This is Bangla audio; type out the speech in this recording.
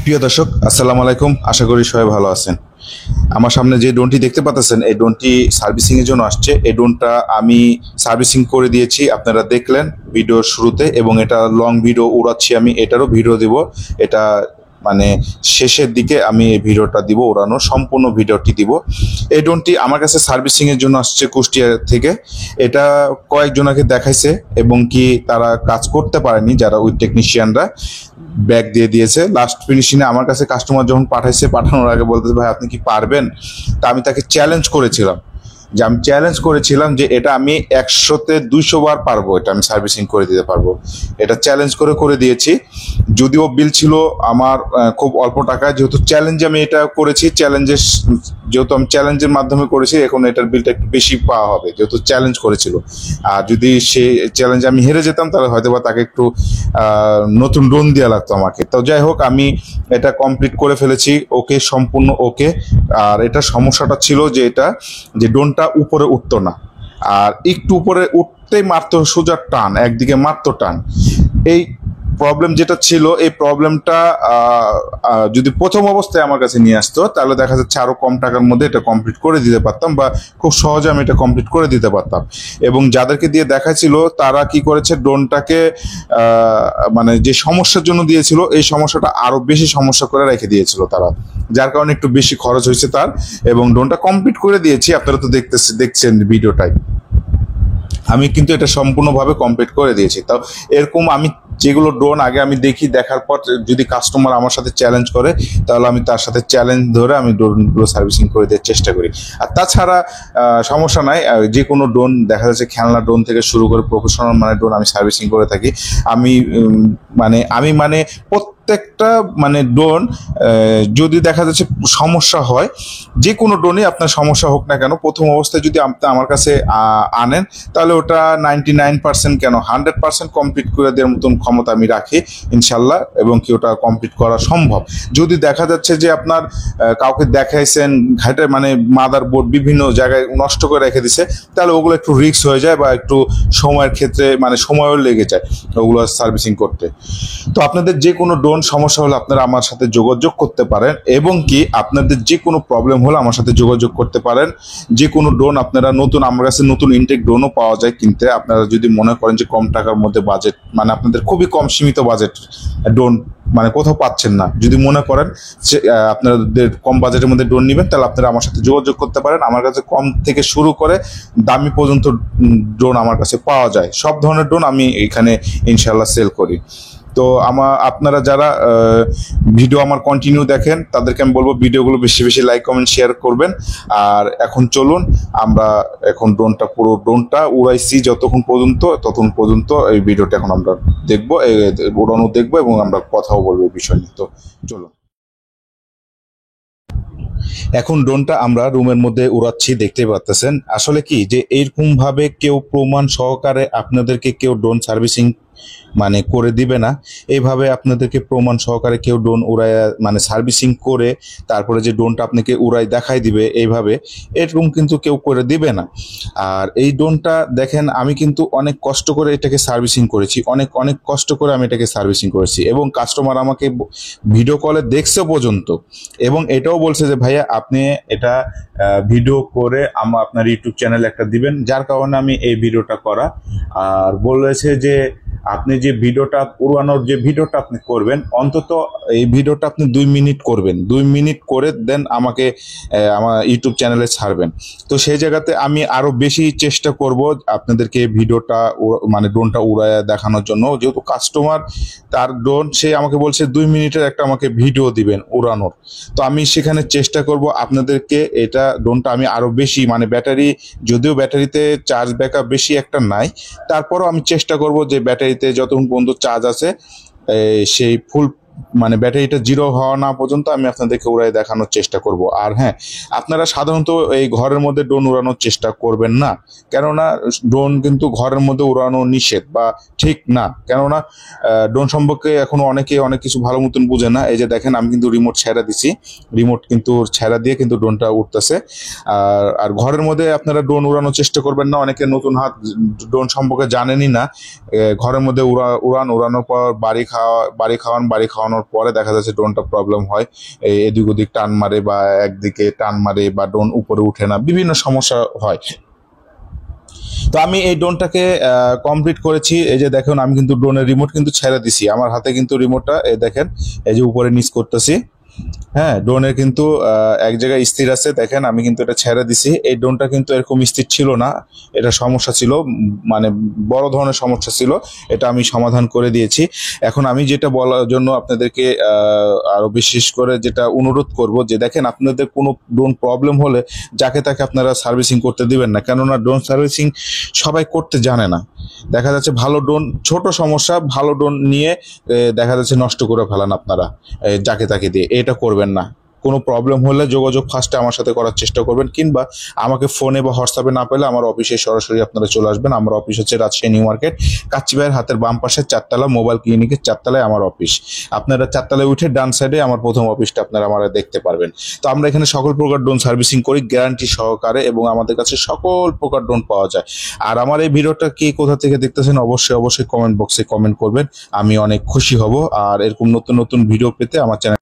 প্রিয় দর্শক, আসসালামু আলাইকুম। আশা করি সবাই ভালো আছেন। আমার সামনে যে ড্রোনটি দেখতে পাচ্ছেন, এই ড্রোনটি সার্ভিসিং এর জন্য আসছে। এই ড্রোনটা আমি সার্ভিসিং করে দিয়েছি, আপনারা দেখলেন ভিডিওর শুরুতে, এবং এটা লং ভিডিও উড়াচ্ছি আমি, এটারও ভিডিও দিব। এটা মানে শেষের দিকে আমি এই ভিডিওটা দিব, উড়ানোর সম্পূর্ণ ভিডিওটি দিব। এই ড্রোনটি আমার কাছে সার্ভিসিং এর জন্য আসছে কুষ্টিয়া থেকে। এটা কয়েকজনকে দেখাইছে এবং কি তারা কাজ করতে পারেনি, যারা ওই টেকনিশিয়ানরা ব্যাগ দিয়ে দিয়েছে। লাস্ট ফিনিশিংয়ে আমার কাছে কাস্টমার যখন পাঠাইছে, পাঠানোর আগে বলতেছে, ভাই আপনি কি পারবেন? তা আমি তাকে চ্যালেঞ্জ করেছিলাম, যে এটা আমি 100-200 বার পারবো, এটা আমি সার্ভিসিং করে দিতে পারবো। এটা চ্যালেঞ্জ করে দিয়েছি। যদিও বিল ছিল আমার খুব অল্প টাকায়, যেহেতু চ্যালেঞ্জে আমি এটা করেছি, যেহেতু আমি চ্যালেঞ্জের মাধ্যমে করেছি, এখন এটার বিলটা একটু বেশি পাওয়া হবে, যেহেতু চ্যালেঞ্জ করেছিল। আর যদি সে চ্যালেঞ্জে আমি হেরে যেতাম, তাহলে হয়তো বা তাকে একটু নতুন ড্রোন দেওয়া লাগতো আমাকে। তো যাই হোক, আমি এটা কমপ্লিট করে ফেলেছি, ওকে, সম্পূর্ণ ওকে। আর এটা সমস্যাটা ছিল যে ড্রোনটা উপরে উঠতো না, আর একটু উপরে উঠতেই মারতো সোজা টান, একদিকে মারতো টান। এই প্রবলেম যেটা ছিল, এই প্রবলেমটা যদি প্রথম অবস্থায় আমার কাছে নিয়ে আসতো, তাহলে দেখা যাচ্ছে আরো কম টাকার মধ্যে এটা কমপ্লিট করে দিতে পারতাম, বা খুব সহজে আমি এটা কমপ্লিট করে দিতে পারতাম। এবং যাদেরকে দিয়ে দেখাচ্ছিল, তারা কি করেছে, ড্রোনটাকে মানে যে সমস্যার জন্য দিয়েছিল, এই সমস্যাটা আরো বেশি সমস্যা করে রেখে দিয়েছিল তারা, যার কারণে একটু বেশি খরচ হয়েছে তার। এবং ড্রোনটা কমপ্লিট করে দিয়েছি, আপনারা তো দেখছেন ভিডিওটাই। আমি কিন্তু এটা সম্পূর্ণভাবে কমপ্লিট করে দিয়েছি। তাও এরকম আমি যেগুলো ড্রোন আগে আমি দেখি, দেখার পর যদি কাস্টমার আমার সাথে চ্যালেঞ্জ করে, তাহলে আমি তার সাথে চ্যালেঞ্জ ধরে আমি ড্রোনগুলো সার্ভিসিং করে দেওয়ার চেষ্টা করি। আর তাছাড়া সমস্যা নাই, যে কোনো ড্রোন দেখা যাচ্ছে, খেলনা ড্রোন থেকে শুরু করে প্রফেশনাল মানে ড্রোন আমি সার্ভিসিং করে থাকি। আমি প্রত্যেকটা ড্রোন, যদি দেখা যাচ্ছে সমস্যা হয়, যে কোনো ড্রোনই আপনার সমস্যা হোক না কেন, প্রথম অবস্থায় যদি আপনি আমার কাছে আনেন, তাহলে ওটা 99% কেন 100% কমপ্লিট করে দেওয়ার মতন ক্ষমতা আমি রাখি ইনশাল্লাহ, এবং কি ওটা কমপ্লিট করা সম্ভব। যদি দেখা যাচ্ছে যে আপনার কাউকে দেখাইছেন ঘাটে, মাদার বোর্ড বিভিন্ন জায়গায় নষ্ট করে রেখে দিছে, তাহলে ওগুলো একটু রিস্ক হয়ে যায়, বা একটু সময়ের ক্ষেত্রে সময়ও লেগে যায় ওগুলো সার্ভিসিং করতে। তো আপনাদের যে কোনো ড্রোন সমস্যা হলে আপনারা আমার সাথে যোগাযোগ করতে পারেন, এবং কি আপনাদের যে কোনো প্রবলেম হলে আমার সাথে যোগাযোগ করতে পারেন। যে কোনো ড্রোন আপনারা আমার কাছে নতুন ইনটেক ড্রোনও পাওয়া যায় কিনতে। আপনারা যদি মনে করেন যে কম টাকার মধ্যে বাজেট, আপনাদের খুবই কম সীমিত বাজেট ড্রোন কোথাও পাচ্ছেন না, যদি মনে করেন যে আপনাদের কম বাজেটের মধ্যে ড্রোন নেবেন, তাহলে আপনারা আমার সাথে যোগাযোগ করতে পারেন। আমার কাছে কম থেকে শুরু করে দামি পর্যন্ত ড্রোন আমার কাছে পাওয়া যায়। সব ধরনের ড্রোন আমি এখানে ইনশাল্লাহ সেল করি। তো আপনারা যারা ভিডিও আমার কন্টিনিউ দেখেন, তাদেরকে আমি বলবো ভিডিওগুলো বেশি বেশি লাইক, কমেন্ট, শেয়ার করবেন। আর এখন চলুন, আমরা এখন পুরো ড্রোনটা উড়াইছি ততক্ষণ পর্যন্ত এই ভিডিওটা এখন আমরা দেখবো, উড়ানো দেখবো, এবং আমরা কথাও বলবো এই বিষয় নিয়ে। তো চলুন, এখন ড্রোনটা আমরা রুমের মধ্যে উড়াচ্ছি, দেখতে পাচ্ছেন। আসলে কি, যে এইরকম ভাবে কেউ প্রমাণ সহকারে আপনাদেরকে কেউ ড্রোন সার্ভিসিং করে দিবে না। এইভাবে আপনাদেরকে প্রমাণ সহকারে কেউ ড্রোন উড়ায় সার্ভিসিং করে তারপরে যে ড্রোনটা আপনাকে উড়াই দেখাই দিবে, এইভাবে এরকম কিন্তু কেউ করে দিবে না। আর এই ড্রোনটা দেখেন, আমি কিন্তু অনেক কষ্ট করে এটাকে সার্ভিসিং করেছি, অনেক অনেক কষ্ট করে আমি এটাকে সার্ভিসিং করেছি, এবং কাস্টমার আমাকে ভিডিও কলে দেখছে পর্যন্ত, এবং এটাও বলছে যে ভাইয়া আপনি এটা ভিডিও করে আপনার ইউটিউব চ্যানেলে একটা দিবেন, যার কারণে আমি এই ভিডিওটা করা। আর বলেছে যে আপনি যে ভিডিওটা উড়ানোর যে ভিডিওটা আপনি করবেন, অন্তত এই ভিডিওটা আপনি 2 মিনিট করবেন, 2 মিনিট করে দেন আমাকে আমার ইউটিউব চ্যানেলে ছাড়বেন। তো সেই জায়গাতে আমি আরো বেশি চেষ্টা করব আপনাদেরকে ভিডিওটা ড্রোনটা উড়ায় দেখানোর জন্য, যেহেতু কাস্টমার তার ড্রোন, সে আমাকে বলছে 2 মিনিটের একটা আমাকে ভিডিও দিবেন উড়ানোর। তো আমি সেখানে চেষ্টা করব আপনাদেরকে এটা ড্রোনটা আমি আরো বেশি ব্যাটারি, যদিও ব্যাটারিতে চার্জ ব্যাকআপ বেশি একটা নাই, তারপরও আমি চেষ্টা করব যে ব্যাটারিতে যতক্ষণ পর্যন্ত চার্জ আছে, সেই ফুল ব্যাটারিটা জিরো হওয়া না পর্যন্ত আমি আপনাদেরকে উড়াই দেখানোর চেষ্টা করব। আর হ্যাঁ, আপনারা সাধারণত এই ঘরের মধ্যে ড্রোন উড়ানোর চেষ্টা করবেন না, কেননা ড্রোন কিন্তু ঘরের মধ্যে উড়ানো নিষেধ বা ঠিক না। কেননা ড্রোন সম্পর্কে এখনো অনেকে অনেক কিছু ভালো মতন বুঝে না। এই যে দেখেন, আমি কিন্তু রিমোট ছেড়া দিছি, রিমোট কিন্তু ছেড়া দিয়ে কিন্তু ড্রোনটা উঠতেছে। আর ঘরের মধ্যে আপনারা ড্রোন উড়ানোর চেষ্টা করবেন না, অনেকে নতুন ড্রোন সম্পর্কে জানেনই না। ঘরের মধ্যে উড়ানোর পর বাড়ি খাওয়ান চালানোর পরে দেখা যাচ্ছে ড্রোনটা প্রবলেম হয়, এদিক ওদিক টান মারে বা একদিকে টান মারে বা ড্রোন উপরে উঠে না, বিভিন্ন সমস্যা হয়। তো আমি এই ড্রোনটাকে কমপ্লিট করেছি। এই যে দেখুন আমি কিন্তু ড্রোনের রিমোট কিন্তু ছেড়ে দিছি, আমার হাতে কিন্তু রিমোটটা এই দেখেন এই যে উপরে নিচ করতেছি। হ্যাঁ, ড্রোনের কিন্তু এক জায়গায় স্থির আছে, দেখেন আমি কিন্তু এটা ছেড়ে দিছি। এই ড্রোনটা কিন্তু এরকম স্থির ছিল না, এটা সমস্যা ছিল, মানে বড় ধরনের সমস্যা ছিল, এটা আমি সমাধান করে দিয়েছি। এখন আমি যেটা বলার জন্য আপনাদেরকে আরো বিশেষ করে যেটা অনুরোধ করব যে দেখেন আপনাদের কোনো ড্রোন প্রবলেম হলে যাকে তাকে আপনারা সার্ভিসিং করতে দিবেন না, কেননা ড্রোন সার্ভিসিং সবাই করতে জানে না। দেখা যাচ্ছে ভালো ড্রোন, ছোট সমস্যা ভালো ড্রোন নিয়ে দেখা যাচ্ছে নষ্ট করে ফেলান আপনারা যাকে তাকে দিয়ে, এটা করবেন না। কোনো প্রবলেম হলে যোগাযোগ ফার্স্টে আমার সাথে করার চেষ্টা করবেন, কিংবা আমাকে ফোনে বা হোয়াটসঅ্যাপে না পেলে আমার অফিসে সরাসরি আপনারা চলে আসবেন। আমার অফিস হচ্ছে রাজশাহী নিউ মার্কেট, কাচ্চি ভাইয়ের হাতের বাম পাশে 4 তলা মোবাইল ক্লিনিকের 4 তলায় আমার অফিস। আপনারা 4 তলায় উঠে ডান সাইডে আমার প্রথম অফিসটা আপনারা আমার দেখতে পারবেন। তো আমরা এখানে সকল প্রকার ড্রোন সার্ভিসিং করি গ্যারান্টি সহকারে, এবং আমাদের কাছে সকল প্রকার ড্রোন পাওয়া যায়। আর আমার এই ভিডিওটা কে কোথা থেকে দেখতেছেন অবশ্যই কমেন্ট বক্সে কমেন্ট করবেন, আমি অনেক খুশি হব। আর এরকম নতুন নতুন ভিডিও পেতে আমার চ্যানেল